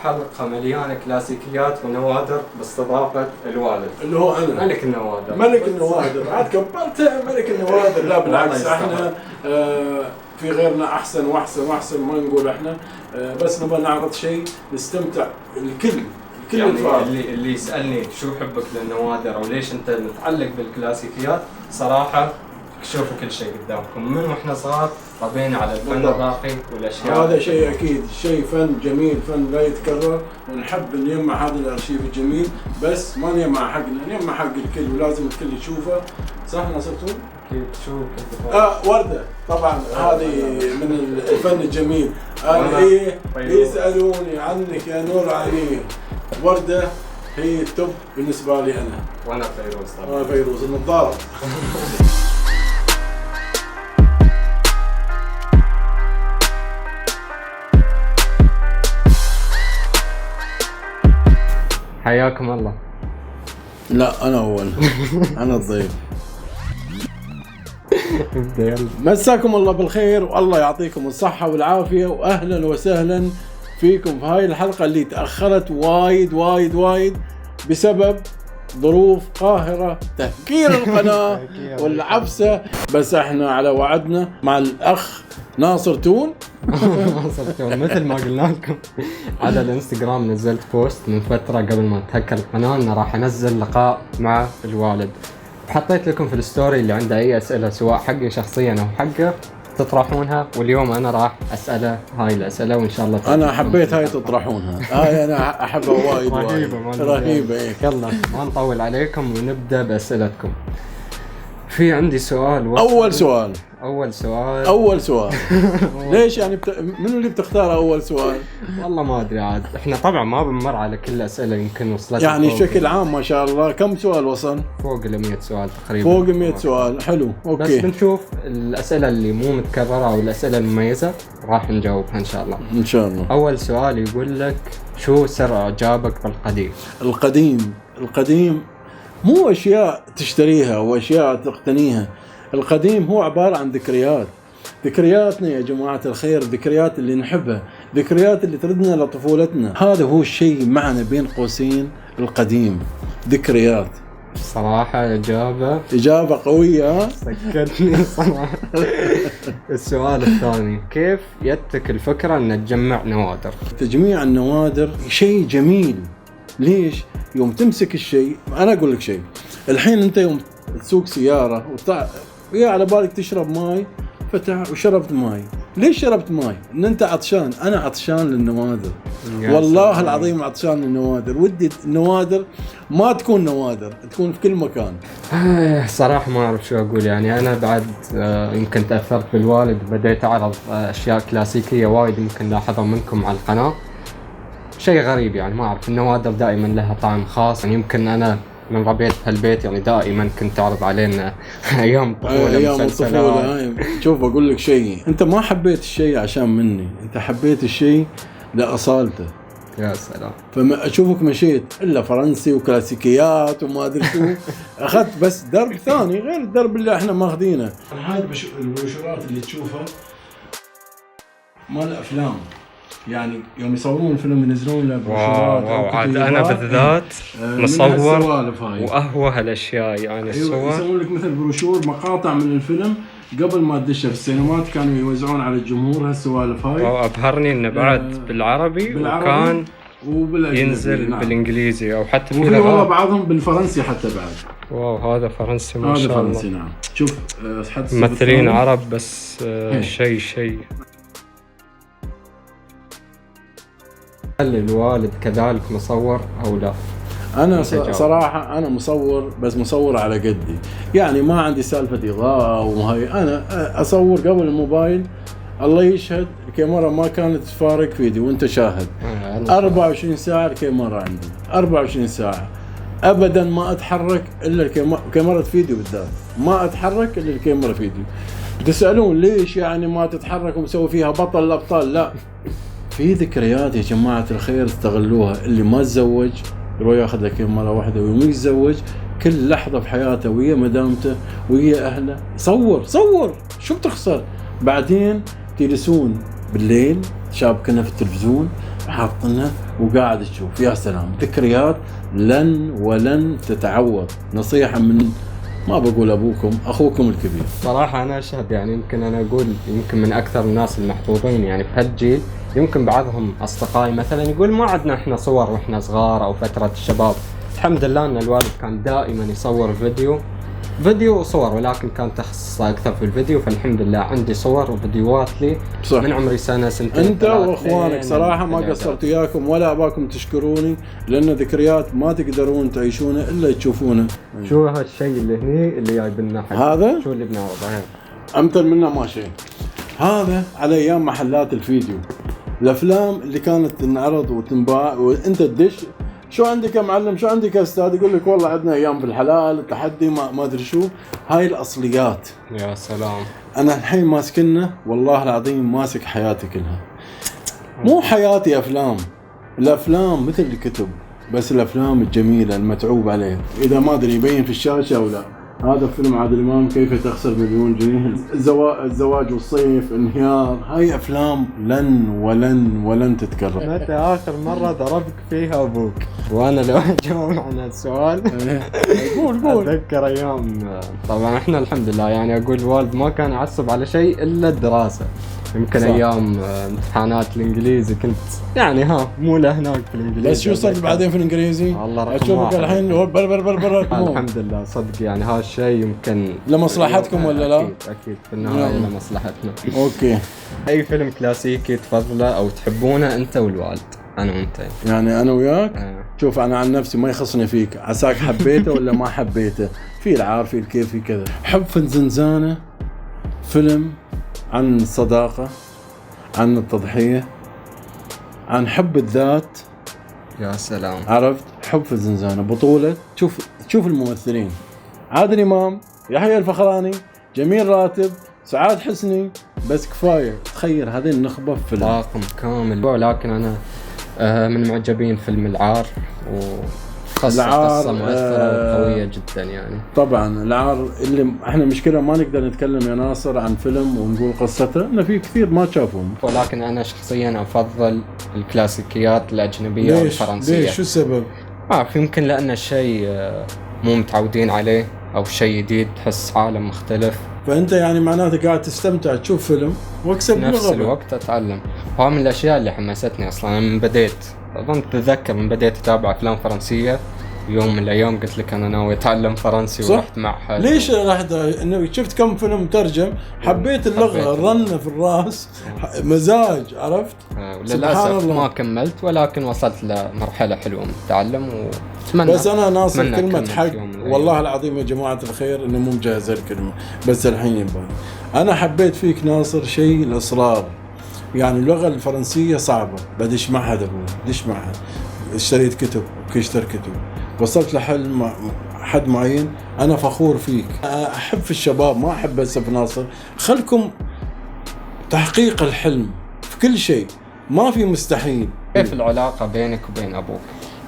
حلقة مليانة كلاسيكيات ونوادر باستضافة الوالد اللي هو أنا ملك النوادر. ملك النوادر. عاد كبرتها ملك النوادر. لا بالعكس، احنا في غيرنا أحسن وأحسن وأحسن، ما نقول احنا بس نبغى نعرض شيء نستمتع الكل يعني الفرق. اللي يسألني شو حبك للنوادر أو ليش أنت متعلق بالكلاسيكيات، صراحة شوفوا كل شيء قدامكم من واحنا صغار ربينا على الفن الراقي والاشياء. هذا شيء اكيد، شيء فن جميل، فن لا يتكرر، ونحب نجمع هذا الارشيف الجميل، بس ما نجمع حقنا، نجمع حق الكل، ولازم الكل يشوفه. صح ناصرتون؟ اكيد. شو كنت وردة طبعا هذه من الفن الجميل. انا يسالوني عنك يا نور عيني. وردة هي التوب بالنسبه لي انا. وانا فيروز طبعا. وانا فيروز النظاره. حياكم الله. لا انا اول. انا الضيف. مساكم الله بالخير والله يعطيكم الصحة والعافية، واهلا وسهلا فيكم في هاي الحلقة اللي تأخرت وايد وايد وايد بسبب ظروف قاهرة، تهكير القناة والعبسة، بس احنا على وعدنا مع الاخ ناصرتون. مثل ما قلنا لكم على الانستغرام، نزلت بوست من فترة قبل ما تهكر القناة انه راح انزل لقاء مع الوالد، وحطيت لكم في الستوري اللي عنده اي اسئلة سواء حقي شخصيا او حقه تطرحونها، واليوم انا راح اسأله هاي الاسئلة وان شاء الله انا حبيت هاي تطرحونها. هاي انا احبها وايد وايد رهيبة. يلا ما نطول عليكم ونبدأ باسئلتكم. في عندي سؤال. أول سؤال. ليش يعني منو اللي بتختار أول سؤال؟ والله ما أدري عاد. إحنا طبعا ما بنمر على كل الأسئلة، يمكن وصلت يعني بشكل عام ما شاء الله كم سؤال وصل؟ فوق 100 سؤال تقريبا. فوق 100 سؤال. حلو أوكي. بس بنشوف الأسئلة اللي مو متكررة أو الأسئلة المميزة راح نجاوبها إن شاء الله. إن شاء الله. أول سؤال يقول لك شو سر إعجابك بالقديم؟ القديم مو أشياء تشتريها وأشياء تقتنيها. القديم هو عبارة عن ذكرياتنا يا جماعة الخير، ذكريات اللي نحبها، ذكريات اللي تردنا لطفولتنا. هذا هو الشيء معنا بين قوسين القديم، ذكريات. صراحة إجابة قوية. سكتني صراحة. السؤال الثاني، كيف جتك الفكرة أن تجمع نوادر؟ تجميع النوادر شيء جميل. ليش؟ يوم تمسك الشيء، أنا أقول لك شيء، الحين أنت يوم تسوق سيارة ويا على بالك تشرب ماي، وشربت ماي. ليش شربت ماي؟ ان انت عطشان. انا عطشان للنوادر والله العظيم، عطشان للنوادر. ودي النوادر ما تكون نوادر، تكون في كل مكان. صراحة ما اعرف شو اقول. يعني انا بعد يمكن تأثرت بالوالد، بديت اعرض اشياء كلاسيكية وايد يمكن لاحظها منكم على القناة. شيء غريب يعني، ما اعرف، النوادر دائما لها طعم خاص. يعني يمكن انا من ربيت هالبيت، يعني دائما كنت تعرض علينا ايام الطفوله. شوف اقول لك شيء، انت ما حبيت الشيء عشان مني، انت حبيت الشيء لاصالته. يا سلام. فما اشوفك مشيت الا فرنسي وكلاسيكيات وما ادري شو. اخذت بس درب ثاني غير الدرب اللي احنا ماخذينه. هاي البروشورات اللي تشوفها مال افلام، يعني يوم يصورون فيلم ينزلون له بروشورات. عاد انا بالذات مصور واهوى هالاشياء. يعني الصور يسوون لك مثل بروشور، مقاطع من الفيلم قبل ما تدش في السينمات، كانوا يوزعون على الجمهور هالسوالف هاي. وابهرني انه بعد بالعربي وكان ينزل بالانجليزي او حتى في والله بعضهم بالفرنسي حتى بعد. واو هذا فرنسي ما شاء الله. فرنسي نعم. شوف ممثلين عرب بس شيء. هل الوالد كذلك مصور أو لا؟ أنا صراحة أنا مصور، بس مصور على قدي. يعني ما عندي سالفة إضاءة وهاي. أنا أصور قبل الموبايل، الله يشهد الكاميرا ما كانت تفارق فيديو، وأنت شاهد. 24 ساعة الكاميرا عندي، 24 ساعة أبدا ما أتحرك إلا كاميرا فيديو بالذات، ما أتحرك إلا الكاميرا فيديو. تسألون ليش يعني ما تتحرك ومسوي فيها بطل الأبطال؟ لا، في ذكريات يا جماعة الخير استغلوها. اللي ما تزوج يروح ياخذ لك كاميرا واحدة، ويوم يتزوج كل لحظة في حياته ويا مدامته ويا أهله صور. شو بتخسر؟ بعدين تجلسون بالليل شابكنا في التلفزيون حاطنا وقاعد تشوف. يا سلام، ذكريات لن ولن تتعوض. نصيحة من ما بقول ابوكم، اخوكم الكبير. صراحة انا اشهد، يعني يمكن انا اقول يمكن من اكثر الناس المحظوظين يعني في هالجيل. يمكن بعضهم اصدقائي مثلا يقول ما عندنا احنا صور واحنا صغار او فترة الشباب. الحمد لله ان الوالد كان دائما يصور فيديو وصور، ولكن كان تخصصه اكثر في الفيديو. فالحمد لله عندي صور وفيديوهات لي صح. من عمري سنة سنتين انت واخوانك صراحة ما قصرت اياكم ولا اباكم تشكروني، لان ذكريات ما تقدرون تعيشونها الا تشوفونها. شو هالشيء اللي هني اللي جايب لنا حق؟ هذا شو اللي بنعرضه؟ امثل منه ما شيء. هذا على ايام محلات الفيديو، الافلام اللي كانت تنعرض وتنباع وانت تدش شو عندك يا معلم، شو عندك يا استاذ، يقول لك والله عندنا ايام في الحلال التحدي ما ادري شو. هاي الاصليات. يا سلام. انا الحين ماسكنا والله العظيم، ماسك حياتي كلها. مو حياتي افلام، الافلام مثل الكتب، بس الافلام الجميله المتعوب عليها. اذا ما ادري يبين في الشاشه او لا. هذا فيلم عادل امام كيف تخسر مليون جنيه، الزواج والصيف، انهيار. هاي افلام لن ولن تتكرر. متى اخر مره ضربك فيها ابوك؟ وانا لو اجاوب عن السؤال قول. اتذكر ايام، طبعا احنا الحمد لله يعني اقول الوالد ما كان يعصب على شيء الا الدراسه. يمكن صح. ايام امتحانات الانجليزي كنت يعني مو لهناك في الانجليزي. بس شو صرت بعدين في الانجليزي؟ الله اشوفك الحين بر الحمد لله صدق، يعني هذا الشيء يمكن لمصلحتكم ولا لا؟ اكيد في النهايه لمصلحتنا. اوكي. اي فيلم كلاسيكي تفضله او تحبونه انت والوالد؟ انا وانت يعني انا وياك. شوف انا عن نفسي ما يخصني فيك، عساك حبيته ولا ما حبيته، في العار في الكيف في كذا. حب في الزنزانه، فيلم عن الصداقة، عن التضحية، عن حب الذات. يا سلام. عرفت؟ حب في الزنزانة، بطولة. تشوف الممثلين: عادل إمام، يحيى الفخراني، جميل راتب، سعاد حسني. بس كفاية تخيل هذه النخبة في فيلم طاقم كامل. ولكن أنا من معجبين فيلم العار، قصة مؤثرة وقوية جدا يعني. طبعا العار اللي احنا مشكلة ما نقدر نتكلم يا ناصر عن فيلم ونقول قصته، انه في كثير ما شافهم. ولكن انا شخصيا افضل الكلاسيكيات الاجنبية والفرنسية. ليش؟ شو السبب؟ يمكن لان الشيء مو متعودين عليه او شيء جديد، تحس عالم مختلف. فانت يعني معناته قاعد تستمتع تشوف فيلم واكسب نفس الوقت اتعلم. وهذا من الاشياء اللي حمستني اصلا. من بديت اظن تتذكر من بديت اتابع افلام فرنسيه، يوم من الايام قلت لك انا ناوي اتعلم فرنسي ورحت معهد. ليش رحت؟ انه شفت كم فيلم ترجم، حبيت اللغه، الرنه في الراس، مزاج، عرفت؟ للاسف ما كملت، ولكن وصلت لمرحله حلوه من التعلم واتمنى. بس انا ناصر كلمه حق والله العظيم يا جماعه الخير انه مو مجهز الكلمه، بس الحين يبان. انا حبيت فيك ناصر شيء الاصرار. يعني اللغه الفرنسيه صعبه، بدش معهد ابوي، بدش معهد، اشتريت كتب وكشتر كتب، وصلت لحل حد معين. انا فخور فيك. احب في الشباب، ما احب بس في ناصر. خلكم تحقيق الحلم في كل شيء، ما في مستحيل. كيف العلاقه بينك وبين ابوك؟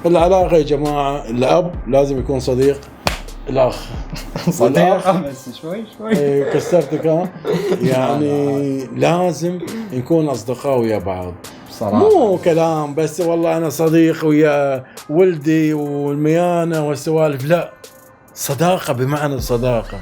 العلاقه يا جماعه، الاب لازم يكون صديق الاخ. صديق بس شوي كسرتك. يعني لازم نكون اصدقاء ويا بعض صراحة. مو كلام بس والله انا صديق ويا ولدي والميانه والسوالف، لا، صداقه بمعنى صداقه،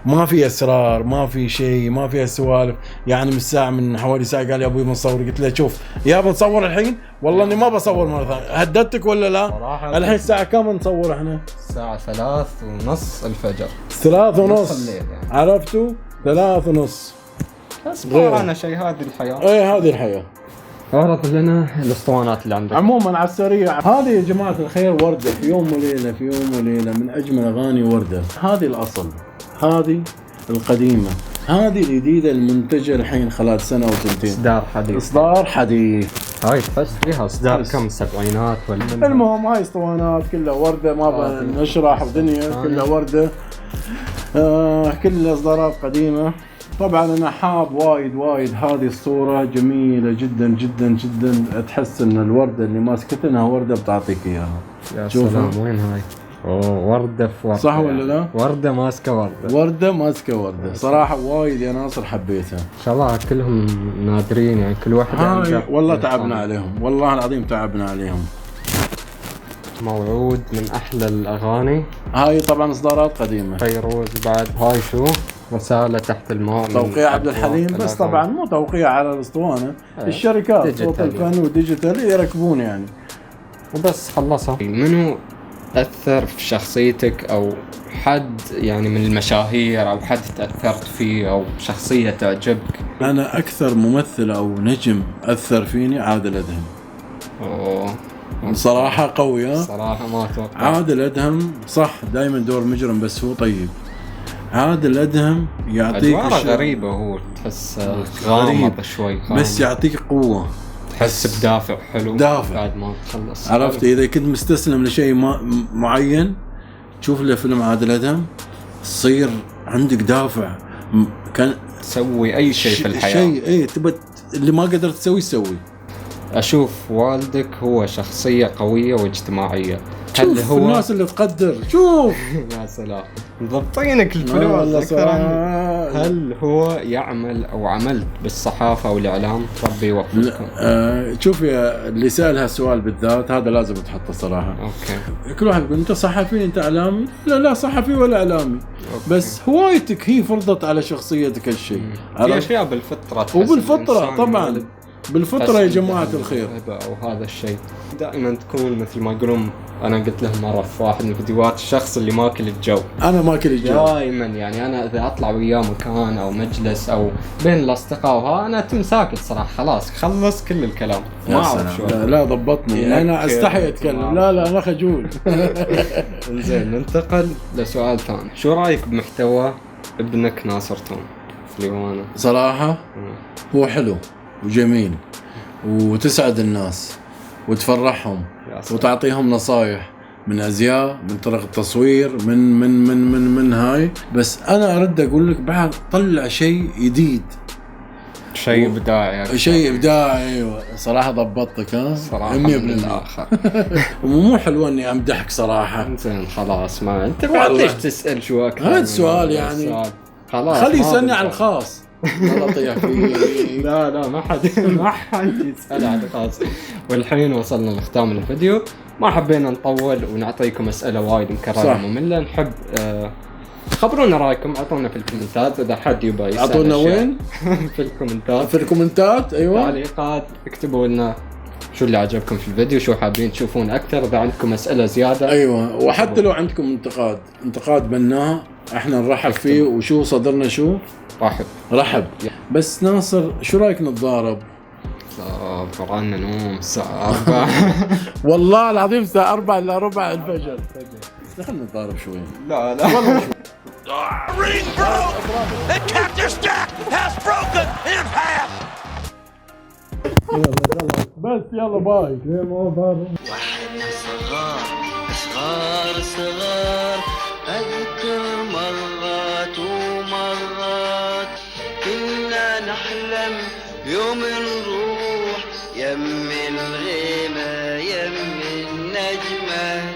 ما في اسرار، ما في شيء، ما فيها سوالف. يعني من ساعه، من حوالي ساعه قال لي ابوي بنصور، قلت له شوف يا بنصور الحين، والله اني ما بصور مره ثانيه. هددتك ولا لا؟ الحين الساعه كم نصور احنا؟ الساعه 3:30 الفجر. 3:30 يعني. عرفتوا؟ 3:30. بس انا شيء، هذه الحياه. ايه هذه الحياه. اعرض لنا الاسطوانات اللي عندك. عموما على السريع، هذه يا جماعه الخير ورده في يوم وليله، في يوم وليله، من اجمل اغاني ورده. هذه الاصل، هذه القديمه، هذه الجديده المنتجه الحين خلال سنه وسنتين. اصدار حديث. هاي تحس فيها اصدار كم سبعينات ولا؟ المهم هاي اسطوانات كلها ورده، ما بنشرح ودنيا، كلها ورده. كل الاصدارات قديمه. طبعا انا حاب وايد هذه الصوره جميله جدا جدا جدا. تحس ان الورده اللي ماسكتها انها ورده بتعطيك اياها. يا سلام، وين هاي؟ اوه وردة في وردة، صح ولا لا؟ وردة ماسكة وردة. وردة ماسكة وردة صراحة، وايد يا ناصر حبيتها. ان شاء الله كلهم نادرين يعني، كل واحد هاي والله تعبنا عليهم، والله العظيم تعبنا عليهم. موعود من احلى الاغاني. هاي طبعا اصدارات قديمة. فيروز بعد. هاي شو؟ رسالة تحت الماء توقيع عبد الحليم، بس طبعا مو توقيع على الاسطوانة. الشركات صوت الفن وديجيتال يركبون يعني. وبس خلصها. منو أثر في شخصيتك، أو حد يعني من المشاهير أو حد تأثرت فيه أو شخصية تعجبك؟ أنا أكثر ممثل أو نجم أثر فيني عادل أدهم. أوه صراحة قوية. صراحة ما أتوقع. عادل أدهم صح دائما دور مجرم بس هو طيب. عادل أدهم يعطيك غريبة، هو تحس غامض شوي بس يعطيك قوة، تحس بدافع حلو دافع بعد ما تخلص. عرفت إذا كنت مستسلم لشيء معين تشوف له فيلم عادل أدهم تصير عندك دافع، كان تسوي أي شيء في الحياة. شيء إيه تبى اللي ما قدرت تسوي. أشوف والدك هو شخصية قوية واجتماعية. هل هو الناس اللي تقدر شوف يا سلام مضبطينك الفلوس. هل هو يعمل أو عملت بالصحافة أو الإعلام؟ ربي يوفقكم. شوف يا اللي سأل هالسؤال بالذات هذا لازم تحطه صراحة. أوكي. كل واحد يقول أنت صحفي أنت إعلامي؟ لا صحفي ولا إعلامي. أوكي. بس هوايتك هي فرضت على شخصيتك هالشيء. في أشياء بالفطرة. وبالفطرة طبعا بالفطرة يا جماعة الخير. أو هذا الشيء دائما تكون مثل ما يقولون. أنا قلت لهم مرة في واحد من الفيديوهات الشخص اللي ماكل الجو. أنا ماكل الجو دائما يعني. أنا إذا أطلع وياه مكان أو مجلس أو بين الأصدقاء وها أنا أتم ساكت صراحة. خلاص خلص كل الكلام. ما أعرف شو. لا ضبطني أنا أستحي أتكلم. لا أنا خجول. إنزين ننتقل لسؤال ثاني. شو رأيك بمحتوى ابنك ناصر توم اللي هو أنا؟ صراحة هو حلو وجميل وتسعد الناس وتفرحهم وتعطيهم نصايح من أزياء، من طريقة التصوير، من هاي. بس أنا أرد أقول لك بعد طلع شيء جديد، شيء إبداعي. شيء إبداعي. أيوة صراحة ضبطتك. ها صراحة من الآخر. ومو حلوة إني أمدحك صراحة. زين خلاص ما أنت بعد ليش تسأل شو أكثر؟ هذا السؤال يعني خلاص خلي يسألني عن الخاص. لا ما حد يسأل عن الخاص. والحين وصلنا لختام الفيديو. ما حبينا نطول ونعطيكم أسئلة وايد مكررة مملة. نحب خبرونا رايكم، اعطونا في الكومنتات اذا حد يبغى يسأل. اعطونا وين؟ في الكومنتات. ايوه تعليقات. اكتبوا لنا شو اللي عجبكم في الفيديو، شو حابين تشوفون اكثر، اذا عندكم اسئله زياده. ايوه وحتى لو عندكم انتقاد بناء احنا نرحب فيه. وشو صدرنا شو رحب. بس ناصر شو رايك نتضارب؟ ورانا نوم الساعة 4. والله العظيم الساعة 4 إلا ربع الفجر. دخلنا نتضارب شوي. لا والله شوي. Ring broke! The capture stack has broken in half! يلا بس يلا باي. واحنا صغار أذكر مرات ومرات كنا نحلم يوم نروح يم الغيمة يم النجمة